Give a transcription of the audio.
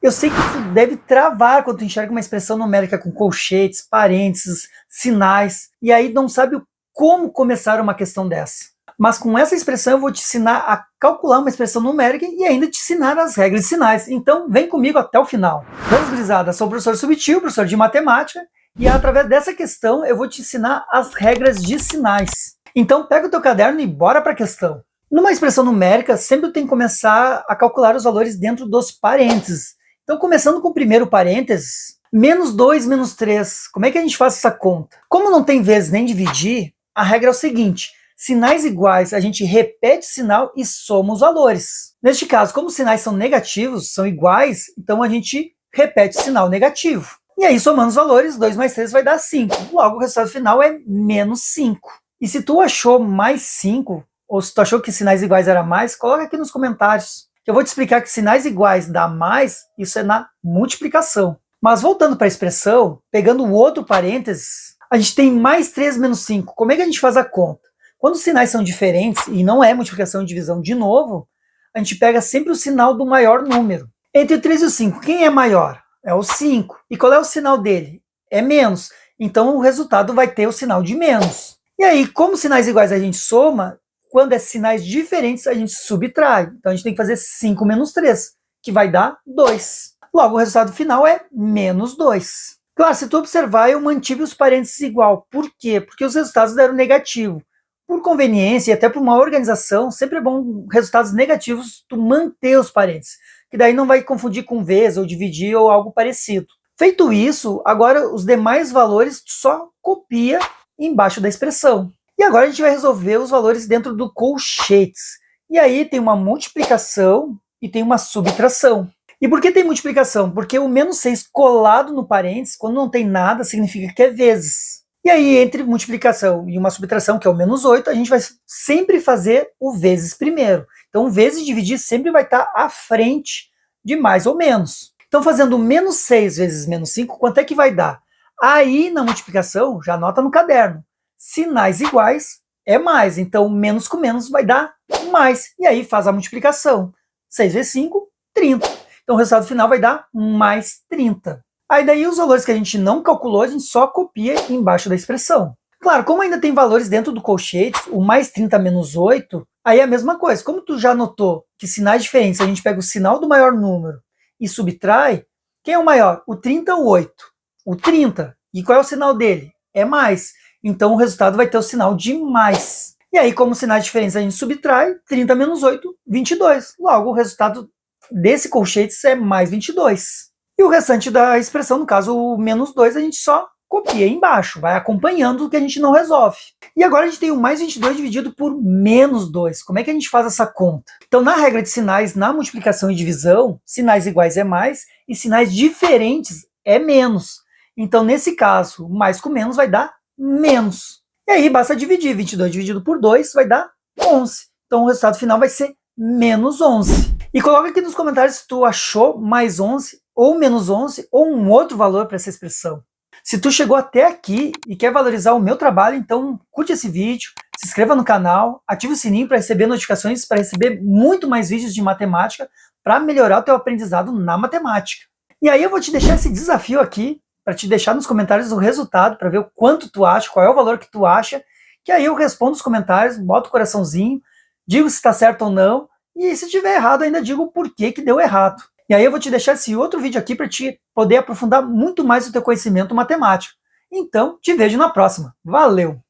Eu sei que tu deve travar quando tu enxerga uma expressão numérica com colchetes, parênteses, sinais, e aí não sabe como começar uma questão dessa. Mas com essa expressão eu vou te ensinar a calcular uma expressão numérica e ainda te ensinar as regras de sinais. Então vem comigo até o final. Vamos, gurizada, sou o professor Subtil, professor de matemática, e através dessa questão eu vou te ensinar as regras de sinais. Então pega o teu caderno e bora para a questão. Numa expressão numérica, sempre tem que começar a calcular os valores dentro dos parênteses. Então, começando com o primeiro parênteses, menos 2 menos 3, como é que a gente faz essa conta? Como não tem vezes nem dividir, a regra é o seguinte: sinais iguais, a gente repete o sinal e soma os valores. Neste caso, como os sinais são negativos, são iguais, então a gente repete o sinal negativo. E aí, somando os valores, 2 mais 3 vai dar 5. Logo, o resultado final é menos 5. E se tu achou mais 5, ou se tu achou que sinais iguais era mais, coloca aqui nos comentários. Eu vou te explicar que sinais iguais dá mais, isso é na multiplicação. Mas voltando para a expressão, pegando o outro parênteses, a gente tem mais 3 menos 5. Como é que a gente faz a conta? Quando os sinais são diferentes, e não é multiplicação e divisão de novo, a gente pega sempre o sinal do maior número. Entre o 3 e o 5, quem é maior? É o 5. E qual é o sinal dele? É menos. Então o resultado vai ter o sinal de menos. E aí, como sinais iguais a gente soma, quando é sinais diferentes, a gente subtrai. Então a gente tem que fazer 5 menos 3, que vai dar 2. Logo, o resultado final é menos 2. Claro, se tu observar, eu mantive os parênteses igual. Por quê? Porque os resultados deram negativo. Por conveniência e até por uma organização, sempre é bom resultados negativos tu manter os parênteses, que daí não vai confundir com vezes ou dividir ou algo parecido. Feito isso, agora os demais valores tu só copia embaixo da expressão. E agora a gente vai resolver os valores dentro do colchetes. E aí tem uma multiplicação e tem uma subtração. E por que tem multiplicação? Porque o menos 6 colado no parênteses, quando não tem nada, significa que é vezes. E aí, entre multiplicação e uma subtração, que é o menos 8, a gente vai sempre fazer o vezes primeiro. Então, vezes dividir sempre vai estar à frente de mais ou menos. Então, fazendo menos 6 vezes menos 5, quanto é que vai dar? Aí, na multiplicação, já anota no caderno. Sinais iguais é mais, então menos com menos vai dar mais. E aí faz a multiplicação. 6 vezes 5, 30. Então o resultado final vai dar mais 30. Aí daí os valores que a gente não calculou, a gente só copia embaixo da expressão. Claro, como ainda tem valores dentro do colchete, o mais 30 menos 8, aí é a mesma coisa. Como tu já notou que sinais diferentes, a gente pega o sinal do maior número e subtrai, quem é o maior? O 30 ou o 8? O 30. E qual é o sinal dele? É mais. Então o resultado vai ter o sinal de mais. E aí, como sinais diferentes a gente subtrai, 30 menos 8, 22. Logo, o resultado desse colchete é mais 22. E o restante da expressão, no caso o menos 2, a gente só copia embaixo, vai acompanhando o que a gente não resolve. E agora a gente tem o mais 22 dividido por menos 2. Como é que a gente faz essa conta? Então, na regra de sinais, na multiplicação e divisão, sinais iguais é mais e sinais diferentes é menos. Então, nesse caso, mais com menos vai dar menos. E aí basta dividir. 22 dividido por 2 vai dar 11. Então o resultado final vai ser menos 11. E coloca aqui nos comentários se tu achou mais 11 ou menos 11 ou um outro valor para essa expressão. Se tu chegou até aqui e quer valorizar o meu trabalho, então curte esse vídeo, se inscreva no canal, ative o sininho para receber notificações, para receber muito mais vídeos de matemática, para melhorar o teu aprendizado na matemática. E aí eu vou te deixar esse desafio aqui, para te deixar nos comentários o resultado, para ver o quanto tu acha, qual é o valor que tu acha, que aí eu respondo os comentários, boto o coraçãozinho, digo se está certo ou não, e se tiver errado ainda digo o porquê que deu errado. E aí eu vou te deixar esse outro vídeo aqui para te poder aprofundar muito mais o teu conhecimento matemático. Então, te vejo na próxima. Valeu!